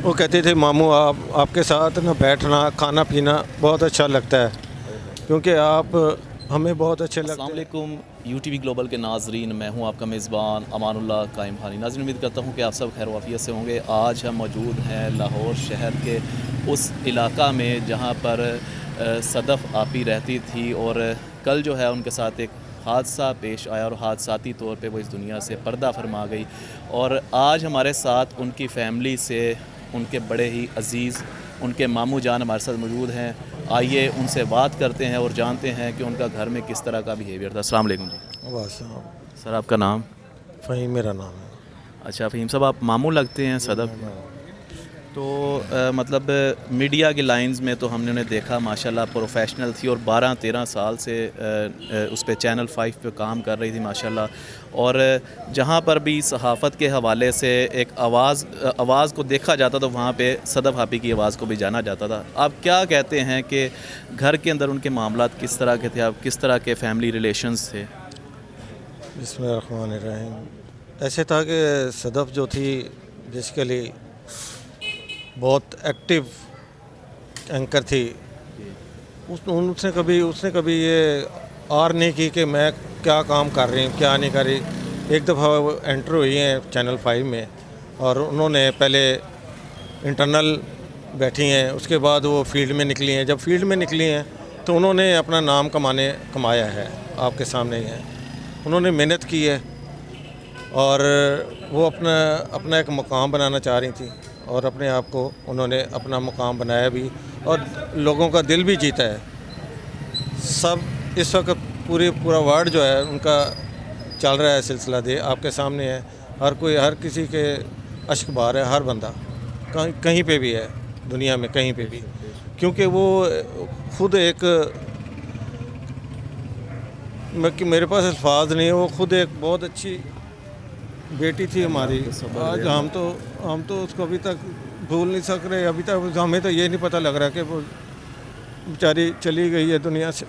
वो कहते थे मामू आपके साथ ना बैठना खाना पीना बहुत अच्छा लगता है, क्योंकि आप हमें बहुत अच्छे लगते हैं। अस्सलाम वालेकुम यूटीवी ग्लोबल के नाजरीन, मैं हूं आपका मेज़बान अमानुल्लाह कायम खानी। नाज़रीन, उम्मीद करता हूं कि आप सब खैर वाफियत से होंगे। आज हम मौजूद हैं लाहौर शहर के उस इलाका में जहां पर सदफ़ आपी रहती थी, और कल जो है उनके साथ एक हादसा पेश आया और हादसाती तौर पे वो इस दुनिया से पर्दा फरमा गई। और आज हमारे साथ उनकी फ़ैमिली से उनके बड़े ही अज़ीज़ उनके मामू जान हमारे साथ मौजूद हैं। आइए उनसे बात करते हैं और जानते हैं कि उनका घर में किस तरह का बिहेवियर था। अस्सलाम वालेकुम जी। बस सर, आपका नाम? फ़हीम मेरा नाम है। अच्छा फ़हीम साहब, आप मामू लगते हैं सदफ़। तो मतलब मीडिया की लाइंस में तो हमने उन्हें देखा, माशाल्लाह प्रोफेशनल थी और 12-13 साल से उस पे चैनल 5 पे काम कर रही थी माशाल्लाह। और जहाँ पर भी सहाफ़त के हवाले से एक आवाज़ को देखा जाता तो वहाँ पे सदफ़ आपी की आवाज़ को भी जाना जाता था। आप क्या कहते हैं कि घर के अंदर उनके मामलात किस तरह के थे? आप किस तरह के फ़ैमिली रिलेशंस थे? बिस्मिल्लाहिर्रहमानिर्रहीम। ऐसे था कि सदफ़ जो थी बेसिकली बहुत एक्टिव एंकर थी। उसने कभी ये आर नहीं की कि मैं क्या काम कर रही हूँ क्या नहीं कर रही। एक दफ़ा वो एंटर हुई हैं चैनल 5 में और उन्होंने पहले इंटरनल बैठी हैं, उसके बाद वो फील्ड में निकली हैं। जब फील्ड में निकली हैं तो उन्होंने अपना नाम कमाया है, आपके सामने ही है। उन्होंने मेहनत की है और वो अपना एक मुकाम बनाना चाह रही थी और अपने आप को उन्होंने अपना मुकाम बनाया भी और लोगों का दिल भी जीता है। सब इस वक्त पूरा वर्ल्ड जो है उनका चल रहा है सिलसिला दे, आपके सामने है। हर किसी के अश्क बहा है, हर बंदा कहीं पे भी है दुनिया में, कहीं पे भी, क्योंकि वो खुद एक मेरे पास अल्फाज नहीं है, वो खुद एक बहुत अच्छी बेटी थी हमारी। आज हम तो उसको अभी तक भूल नहीं सक रहे। अभी तक हमें तो ये नहीं पता लग रहा कि वो बेचारी चली गई है दुनिया से।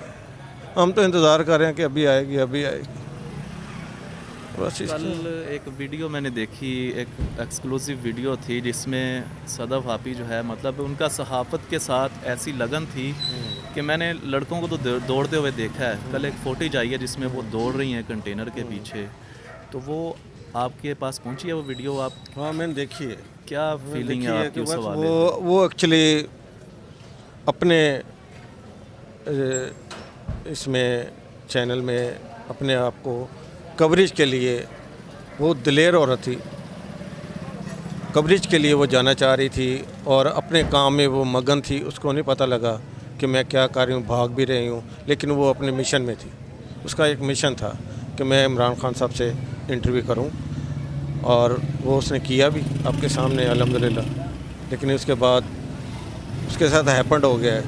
हम तो इंतज़ार कर रहे हैं कि अभी आएगी। बस कल एक वीडियो मैंने देखी, एक एक्सक्लूसिव वीडियो थी जिसमें सदफ़ आपी जो है, मतलब उनका सहाफ़त के साथ ऐसी लगन थी कि मैंने लड़कों को तो दौड़ते हुए देखा है। कल एक फुटेज आई है जिसमें वो दौड़ रही हैं कंटेनर के पीछे, तो वो आपके पास पहुंची है वो वीडियो? आप? हाँ, मैंने देखी है। क्या फीलिंग है आपकी उस हवाले? वो एक्चुअली अपने इसमें चैनल में अपने आप को कवरेज के लिए वो दिलेर औरत थी। कवरेज के लिए वो जाना चाह रही थी और अपने काम में वो मगन थी। उसको नहीं पता लगा कि मैं क्या कर रही हूँ, भाग भी रही हूँ, लेकिन वो अपने मिशन में थी। उसका एक मिशन था कि मैं इमरान खान साहब से इंटरव्यू करूं, और वो उसने किया भी आपके सामने अल्हम्दुलिल्लाह। लेकिन उसके बाद उसके साथ हैपेंड हो गया है,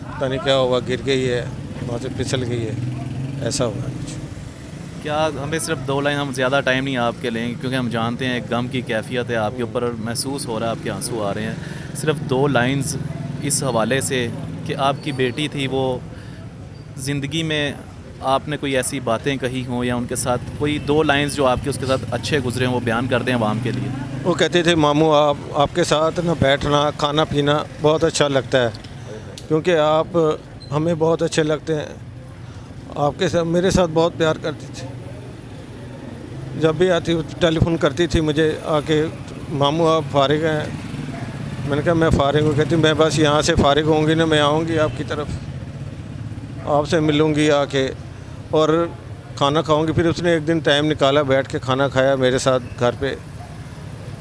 पता नहीं क्या हुआ, गिर गई है, वहाँ से फिसल गई है, ऐसा हुआ कुछ। क्या हमें सिर्फ 2 लाइन, हम ज़्यादा टाइम नहीं आपके लेंगे क्योंकि हम जानते हैं एक गम की कैफियत है आपके ऊपर, महसूस हो रहा है, आपके आंसू आ रहे हैं। सिर्फ 2 लाइंस इस हवाले से कि आपकी बेटी थी, वो ज़िंदगी में आपने कोई ऐसी बातें कही हों या उनके साथ कोई 2 लाइंस जो आपके उसके साथ अच्छे गुजरे हों, वो बयान कर दें आवाम के लिए। वो कहते थे मामू आपके साथ ना बैठना खाना पीना बहुत अच्छा लगता है, क्योंकि आप हमें बहुत अच्छे लगते हैं। आपके साथ मेरे साथ बहुत प्यार करती थी। जब भी आती टेलीफोन करती थी मुझे आके, मामू आप फारिग हैं? मैंने कहा मैं फ़ारिग हूँ। कहती मैं बस यहाँ से फ़ारिग होंगी ना, मैं आऊँगी आपकी तरफ, आपसे मिलूँगी आके और खाना खाऊँगी। फिर उसने एक दिन टाइम निकाला, बैठ के खाना खाया मेरे साथ घर पे।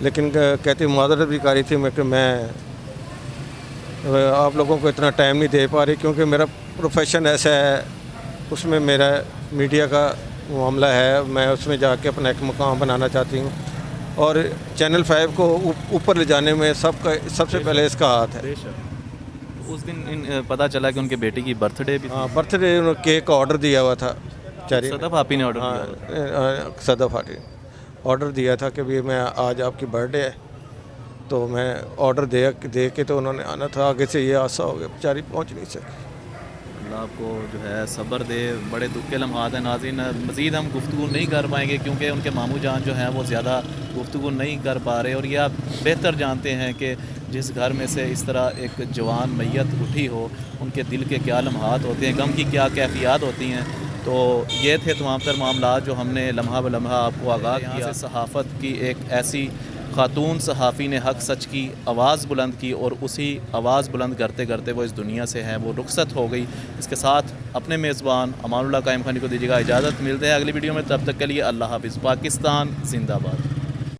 लेकिन कहती मादरत भी करी थी मैं कि मैं आप लोगों को इतना टाइम नहीं दे पा रही, क्योंकि मेरा प्रोफेशन ऐसा है, उसमें मेरा मीडिया का मामला है। मैं उसमें जाके अपना एक मुकाम बनाना चाहती हूँ और चैनल 5 को ऊपर ले जाने में सबसे पहले इसका हाथ है। उस दिन पता चला कि उनके बेटे की बर्थडे भी थी। हाँ, बर्थडे केक ऑर्डर दिया हुआ था। सदफ़ आपी ने ऑर्डर दिया? हाँ, सदफ़ आपी ऑर्डर दिया था कि भी मैं आज आपकी बर्थडे है, तो मैं ऑर्डर दे के तो उन्होंने आना था। आगे से ये आशा हो गया, बेचारी पहुँच नहीं सकी। अल्लाह आपको जो है सब्र दे। बड़े दुख के लम्हात हैं नाज़रीन। मज़ीद हम गुफ्तगू नहीं कर पाएंगे क्योंकि उनके मामू जान जो हैं वो ज़्यादा गुफ्तगू नहीं कर पा रहे, और ये आप बेहतर जानते हैं कि जिस घर में से इस तरह एक जवान मैयत उठी हो, उनके दिल के क्या लम्हात होते हैं, गम की क्या कैफियत होती हैं। तो ये थे तमाम तर मामला जो हमने लम्हा ब लम्हा आपको आगाह किया। सहाफ़त की एक ऐसी खातून सहाफ़ी ने हक़ सच की आवाज़ बुलंद की और उसी आवाज़ बुलंद करते करते वो इस दुनिया से हैं, वो रुखसत हो गई। इसके साथ अपने मेज़बान अमानुल्लाह कायम खानी को दीजिएगा इजाज़त। मिलते हैं अगली वीडियो में, तब तक के लिए अल्लाह हाफ़िज़। पाकिस्तान ज़िंदाबाद।